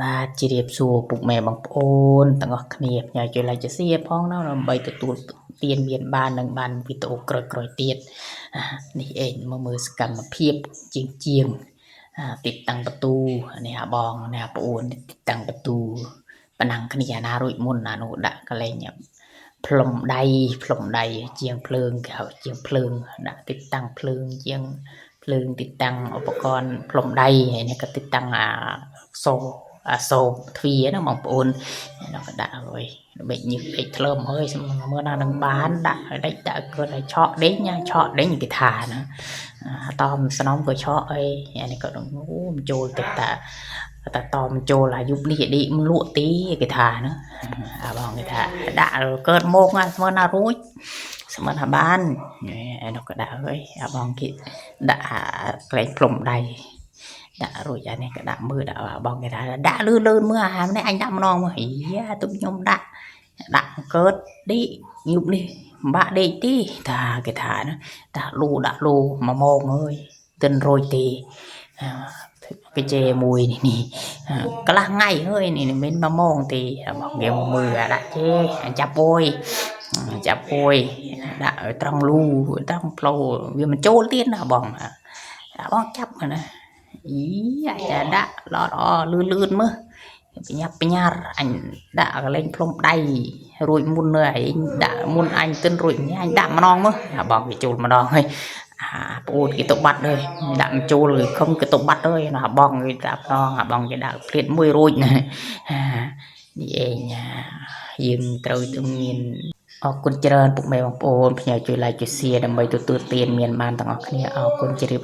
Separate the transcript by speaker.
Speaker 1: បាទជ្រាបសួរពុកម៉ែបងប្អូនទាំងអស់គ្នាផ្ញើជួយ like ជួយ share ផងណាដើម្បីទទួលទានមានបាននិងបានវីដេអូក្រោយៗទៀតនេះឯងមកមើលសកម្មភាពជាងទីតាំងបន្ទូនេះអាបងនេះអាប្អូនទីតាំងបន្ទូប៉ណ្ណឹងគ្នាអាណារួចមុនអានោះដាក់កលែងផ្លុំដៃជាងភ្លើងគេហៅជាងភ្លើងដាក់ទីតាំងភ្លើងជាងភ្លើងទីតាំងឧបករណ៍ផ្លុំដៃហើយនេះក៏ទីតាំងសូទ្វាណាបងប្អូនnóក៏ដាក់ហើយបែកញឹកពេកធ្លើមហើយមើលណានឹងបានដាក់ឲ្យដេចដាក់គាត់ឲ្យឆក់ដេញឆក់ដេញគេថាណាតមស្នំក៏ឆក់អីនេះក៏អូចូលទៅតាតមចូលអាយុនេះឌីលក់ទីគេថាណាបងគេថាដាក់កើតមកស្មើណារួចស្មានថាបានnóក៏ដាក់ហើយបងគេដាក់ក្លែងផ្លុំដៃដាក់រួចអានេះក៏ដាក់មើលដាក់បងគេថាដាក់លឺមើលអាហារនេះអញដាក់ម្ដងមកទុកខ្ញុំដាក់កើតឌីញូបនេះបាក់ដេកទីថាគេថាណាដាក់លូ1ម៉ោងហើយទិនរួចទីcái chè mùi này cái lá ngay hơi này mình mà mong thì bọn nghèo mười đã chê chắp bôi đã ở trong lu trong flow vì mình trốn tiên là bọn chấp rồi nè ý đã lo lươn mơ nhar anh đã lên phong đầy rồi muôn người đã muôn anh tên rồi nha anh đã mà non mơ bọn cái chùl mà non thôi ôn cái tụng bắt đây đặng trâu rồi không cái tụng bắt đây là bong người ta to bong cái đạo liền mùi rồi này đi nhà dừng từ tự nhiên con chơi bụng mèo bông ôn nhờ chơi lại chơi xe đầm bay từ tiền miền man tặng kia con chơi